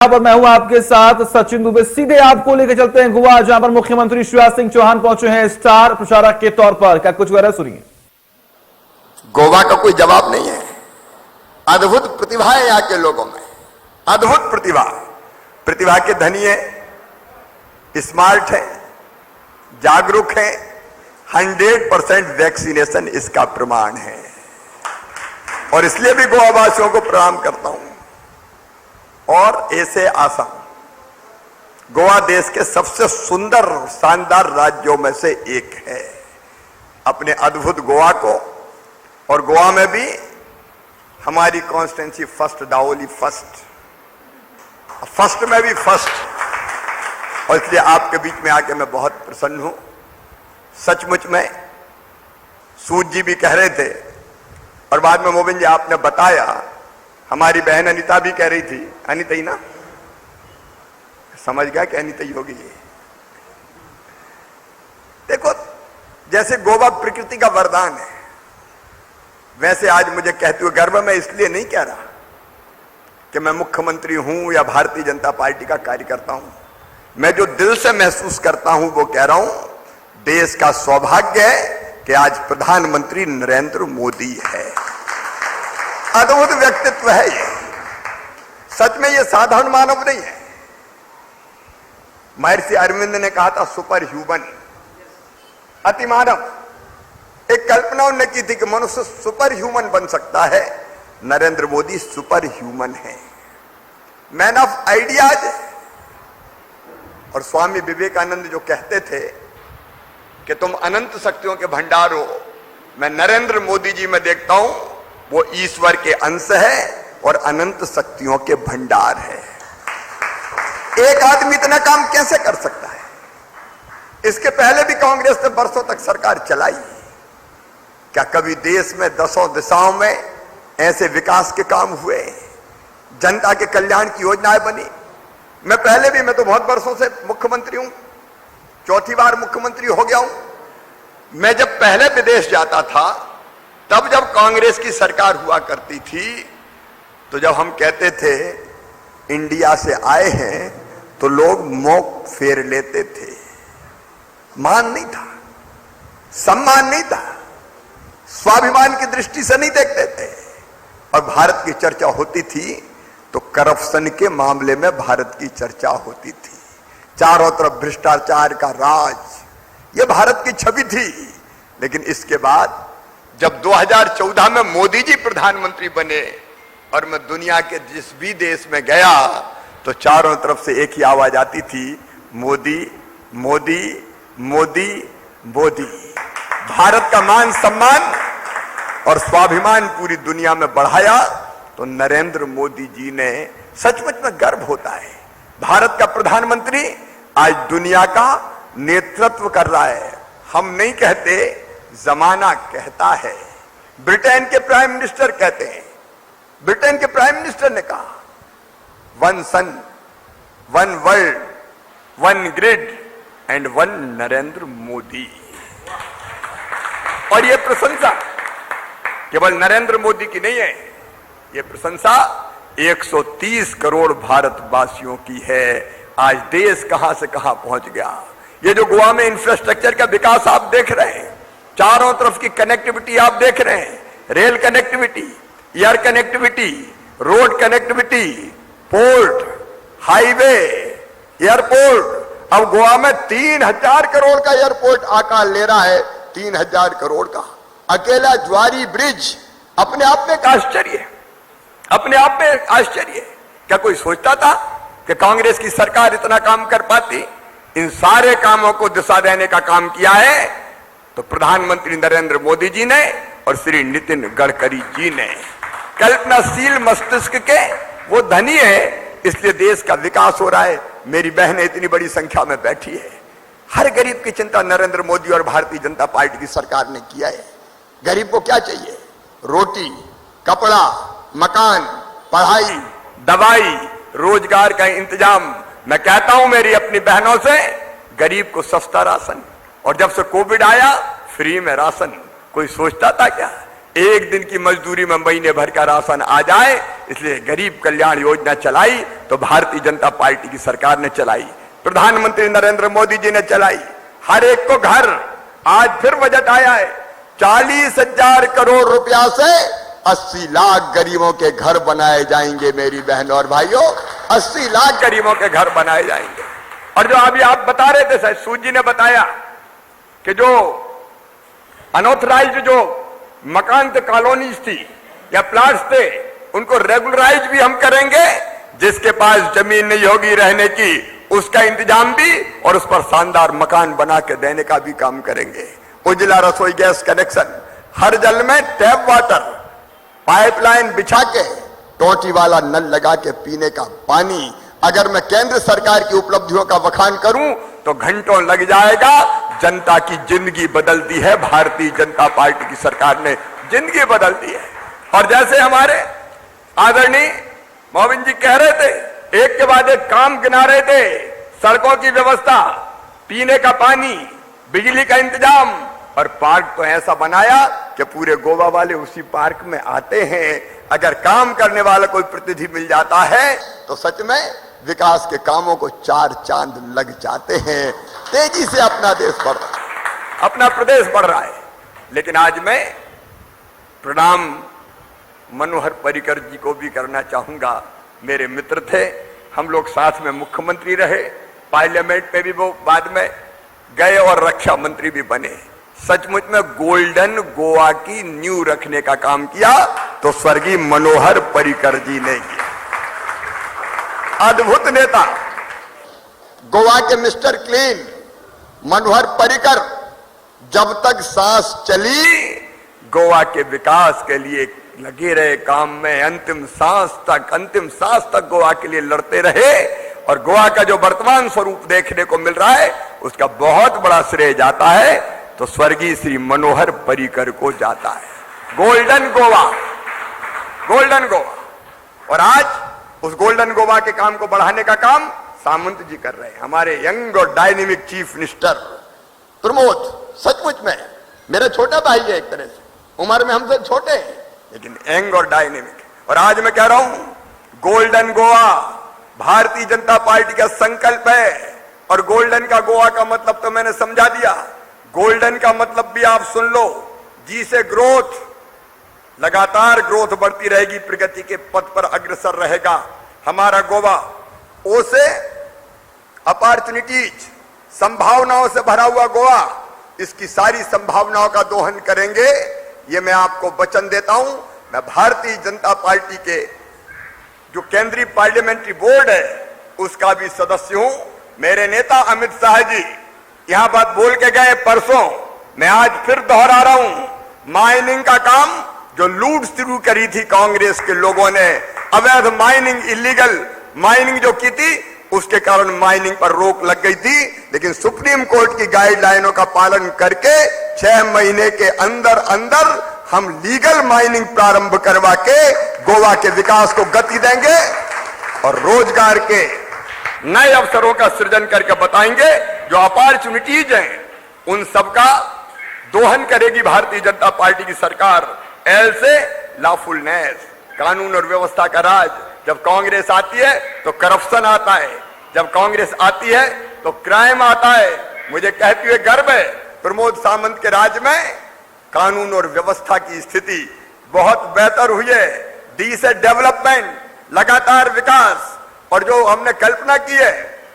पर मैं हूं आपके साथ सचिन दुबे। सीधे आपको लेकर चलते हैं गोवा, जहां पर मुख्यमंत्री शिवराज सिंह चौहान पहुंचे हैं स्टार प्रचारक के तौर पर। क्या कुछ वह सुनिए। गोवा का कोई जवाब नहीं है। अद्भुत प्रतिभा है यहाँ के लोगों में, अद्भुत प्रतिभा। प्रतिभा के धनी है, स्मार्ट है, जागरूक है। 100% वैक्सीनेशन इसका प्रमाण है और इसलिए भी गोवा वासियों को प्रणाम करता हूं। और ऐसे आसाम, गोवा देश के सबसे सुंदर शानदार राज्यों में से एक है। अपने अद्भुत गोवा को, और गोवा में भी हमारी कॉन्स्टिट्यूंसी फर्स्ट, दावोली फर्स्ट, फर्स्ट में भी फर्स्ट। और इसलिए आपके बीच में आके मैं बहुत प्रसन्न हूं। सचमुच में सूद जी भी कह रहे थे और बाद में मोबिन जी आपने बताया, हमारी बहन अनीता भी कह रही थी, अनीता ही ना, समझ गया कि अनीता ही होगी ये। देखो, जैसे गोवा प्रकृति का वरदान है, वैसे आज मुझे कहते हुए गर्व, मैं इसलिए नहीं कह रहा कि मैं मुख्यमंत्री हूं या भारतीय जनता पार्टी का कार्यकर्ता हूं। मैं जो दिल से महसूस करता हूं वो कह रहा हूं। देश का सौभाग्य है कि आज प्रधानमंत्री नरेंद्र मोदी है। अद्भुत व्यक्तित्व है ये, सच में ये साधारण मानव नहीं है। महर्षि अरविंद ने कहा था सुपर ह्यूमन, अति मानव। एक कल्पना उन्होंने की थी कि मनुष्य सुपर ह्यूमन बन सकता है। नरेंद्र मोदी सुपर ह्यूमन है, मैन ऑफ आइडियाज। और स्वामी विवेकानंद जो कहते थे कि तुम अनंत शक्तियों के भंडार हो, मैं नरेंद्र मोदी जी में देखता हूं वो ईश्वर के अंश है और अनंत शक्तियों के भंडार है। एक आदमी इतना काम कैसे कर सकता है? इसके पहले भी कांग्रेस ने बरसों तक सरकार चलाई। क्या कभी देश में 10 दिशाओं में ऐसे विकास के काम हुए? जनता के कल्याण की योजनाएं बनी। मैं तो बहुत वर्षों से मुख्यमंत्री हूं, चौथी बार मुख्यमंत्री हो गया हूं। मैं जब पहले विदेश जाता था, तब जब कांग्रेस की सरकार हुआ करती थी, तो जब हम कहते थे इंडिया से आए हैं, तो लोग मुंह फेर लेते थे। मान नहीं था, सम्मान नहीं था, स्वाभिमान की दृष्टि से नहीं देखते थे। और भारत की चर्चा होती थी तो करप्शन के मामले में भारत की चर्चा होती थी। चारों तरफ भ्रष्टाचार का राज, यह भारत की छवि थी। लेकिन इसके बाद जब 2014 में मोदी जी प्रधानमंत्री बने और मैं दुनिया के जिस भी देश में गया तो चारों तरफ से एक ही आवाज आती थी, मोदी मोदी मोदी मोदी। भारत का मान सम्मान और स्वाभिमान पूरी दुनिया में बढ़ाया तो नरेंद्र मोदी जी ने। सचमुच में गर्व होता है, भारत का प्रधानमंत्री आज दुनिया का नेतृत्व कर रहा है। हम नहीं कहते, जमाना कहता है। ब्रिटेन के प्राइम मिनिस्टर कहते हैं, ब्रिटेन के प्राइम मिनिस्टर ने कहा, one sun, one world, one grid and one Narendra Modi. और यह प्रशंसा केवल नरेंद्र मोदी की नहीं है, यह प्रशंसा 130 करोड़ भारतवासियों की है। आज देश कहां से कहां पहुंच गया। ये जो गोवा में इंफ्रास्ट्रक्चर का विकास आप देख रहे हैं, चारों तरफ की कनेक्टिविटी आप देख रहे हैं, rail connectivity, air connectivity, road connectivity, port, highway, airport. अब गोवा में 3000 करोड़ का एयरपोर्ट आकार ले रहा है, 3000 करोड़ का। अकेला ज्वारी ब्रिज अपने आप में एक आश्चर्य है, अपने आप में एक आश्चर्य है। क्या कोई सोचता था कि कांग्रेस की सरकार इतना काम कर पाती? इन सारे कामों को दिशा देने का काम किया है तो प्रधानमंत्री नरेंद्र मोदी जी ने और श्री नितिन गडकरी जी ने। कल्पनाशील मस्तिष्क के वो धनी है, इसलिए देश का विकास हो रहा है। मेरी बहनें इतनी बड़ी संख्या में बैठी है। हर गरीब की चिंता नरेंद्र मोदी और भारतीय जनता पार्टी की सरकार ने किया है। गरीब को क्या चाहिए? रोटी, कपड़ा, मकान, पढ़ाई, दवाई, रोजगार का इंतजाम। मैं कहता हूं मेरी अपनी बहनों से, गरीब को सस्ता राशन, और जब से कोविड आया फ्री में राशन। कोई सोचता था क्या एक दिन की मजदूरी में महीने भर का राशन आ जाए? इसलिए गरीब कल्याण योजना चलाई तो भारतीय जनता पार्टी की सरकार ने चलाई, प्रधानमंत्री नरेंद्र मोदी जी ने चलाई। हर एक को घर, आज फिर बजट आया है, 40,000 करोड़ रुपया से 80 लाख गरीबों के घर बनाए जाएंगे। मेरी बहनों और भाइयों, 80 लाख गरीबों के घर बनाए जाएंगे। और जो अभी आप बता रहे थे, शायद सूद जी ने बताया कि जो अनऑथराइज्ड जो मकान थे, कॉलोनीज थी या प्लाट्स थे, उनको रेगुलराइज भी हम करेंगे। जिसके पास जमीन नहीं होगी रहने की, उसका इंतजाम भी और उस पर शानदार मकान बना के देने का भी काम करेंगे। उज्ज्वला रसोई गैस कनेक्शन, हर जल में टैप वाटर, पाइपलाइन बिछा के टोटी वाला नल लगा के पीने का पानी। अगर मैं केंद्र सरकार की उपलब्धियों का बखान करूं तो घंटों लग जाएगा। जनता की जिंदगी बदल दी है, भारतीय जनता पार्टी की सरकार ने जिंदगी बदल दी है। और जैसे हमारे आदरणीय मोविन जी कह रहे थे, एक के बाद एक काम गिना रहे थे, सड़कों की व्यवस्था, पीने का पानी, बिजली का इंतजाम, और पार्क तो ऐसा बनाया कि पूरे गोवा वाले उसी पार्क में आते हैं। अगर काम करने वाला कोई प्रतिनिधि मिल जाता है तो सच में विकास के कामों को 4 चांद लग जाते हैं। तेजी से अपना देश बढ़ रहा है, अपना प्रदेश बढ़ रहा है। लेकिन आज मैं प्रणाम मनोहर पर्रिकर जी को भी करना चाहूंगा। मेरे मित्र थे, हम लोग साथ में मुख्यमंत्री रहे, पार्लियामेंट में भी वो बाद में गए और रक्षा मंत्री भी बने। सचमुच में गोल्डन गोवा की नींव रखने का काम किया तो स्वर्गीय मनोहर पर्रिकर जी ने किया। अद्भुत नेता, गोवा के मिस्टर क्लीन मनोहर पर्रिकर जब तक सांस चली गोवा के विकास के लिए लगे रहे काम में, अंतिम सांस तक गोवा के लिए लड़ते रहे। और गोवा का जो वर्तमान स्वरूप देखने को मिल रहा है उसका बहुत बड़ा श्रेय जाता है तो स्वर्गीय श्री मनोहर पर्रिकर को जाता है। Golden Goa, golden Goa. और आज उस गोल्डन गोवा के काम को बढ़ाने का काम सामंत जी कर रहे हैं, हमारे यंग और डायनेमिक चीफ मिनिस्टर प्रमोद। सचमुच में मेरा छोटा भाई है, एक तरह से उम्र में हमसे छोटे हैं, लेकिन यंग और डायनेमिक। और आज मैं कह रहा हूं, गोल्डन गोवा भारतीय जनता पार्टी का संकल्प है। और गोल्डन का गोवा का मतलब तो मैंने समझा दिया। गोल्डन का मतलब भी आप सुन लो, जी से ग्रोथ, लगातार ग्रोथ बढ़ती रहेगी, प्रगति के पथ पर अग्रसर रहेगा हमारा गोवा। ओ से अपॉर्चुनिटीज, संभावनाओं से भरा हुआ गोवा, इसकी सारी संभावनाओं का दोहन करेंगे, ये मैं आपको वचन देता हूं। मैं भारतीय जनता पार्टी के जो केंद्रीय पार्लियामेंट्री बोर्ड है उसका भी सदस्य हूं। मेरे नेता अमित शाह जी यहां बात बोल के गए परसों, मैं आज फिर दोहरा रहा हूं। माइनिंग का काम जो लूट शुरू करी थी कांग्रेस के लोगों ने, अवैध माइनिंग, इलीगल माइनिंग जो की थी, उसके कारण माइनिंग पर रोक लग गई थी। लेकिन सुप्रीम कोर्ट की गाइडलाइनों का पालन करके 6 महीने के अंदर अंदर हम लीगल माइनिंग प्रारंभ करवा के गोवा के विकास को गति देंगे और रोजगार के नए अवसरों का सृजन करके बताएंगे। जो अपॉर्चुनिटीज हैं उन सबका दोहन करेगी भारतीय जनता पार्टी की सरकार। एल से लॉफुलनेस, कानून और व्यवस्था का राज। जब कांग्रेस आती है तो करप्शन आता है, जब कांग्रेस आती है तो क्राइम आता है। मुझे कहते हुए गर्व है, प्रमोद सावंत के राज में कानून और व्यवस्था की स्थिति बहुत बेहतर हुई है। डी से डेवलपमेंट, लगातार विकास, और जो हमने कल्पना की है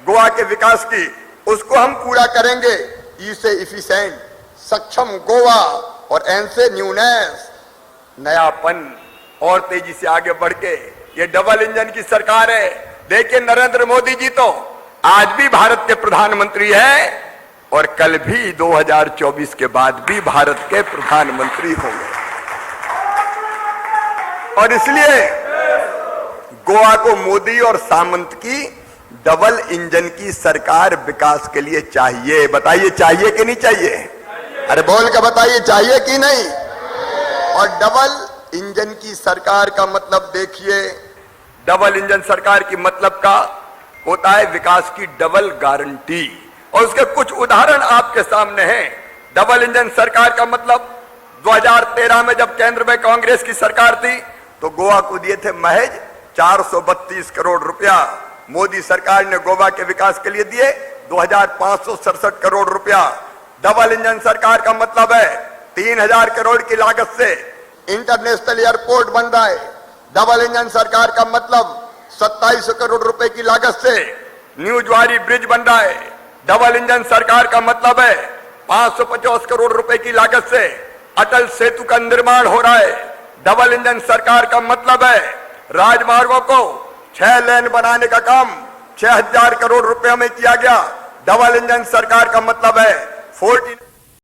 गोवा के विकास की, उसको हम पूरा करेंगे। ई से इफिशिएंट, सक्षम गोवा, और एन से न्यूनेस, नयापन और तेजी से आगे बढ़ के। ये डबल इंजन की सरकार है। देखिए नरेंद्र मोदी जी तो आज भी भारत के प्रधानमंत्री हैं और कल भी 2024 के बाद भी भारत के प्रधानमंत्री होंगे। और इसलिए गोवा को मोदी और सामंत की डबल इंजन की सरकार विकास के लिए चाहिए। बताइए चाहिए कि नहीं चाहिए? अरे बोल के बताइए, चाहिए कि नहीं? और डबल इंजन की सरकार का मतलब देखिए, डबल इंजन सरकार की मतलब का होता है विकास की डबल गारंटी। और उसके कुछ उदाहरण आपके सामने हैं। डबल इंजन सरकार का मतलब 2013 में जब केंद्र में कांग्रेस की सरकार थी तो गोवा को दिए थे महज 432 करोड़ रुपया। मोदी सरकार ने गोवा के विकास के लिए दिए 2567 करोड़ रुपया। डबल इंजन सरकार का मतलब है 3000 करोड़ की लागत से इंटरनेशनल एयरपोर्ट बन रहा है। डबल इंजन सरकार का मतलब 2700 करोड़ रुपए की लागत से न्यू ज्वारी ब्रिज बन रहा है। डबल इंजन सरकार का मतलब है 550 करोड़ रुपए की लागत से अटल सेतु का निर्माण हो रहा है। डबल इंजन सरकार का मतलब है राजमार्गों को 6 लेन बनाने का काम 6000 करोड़ रुपए में किया गया। डबल इंजन सरकार का मतलब है 14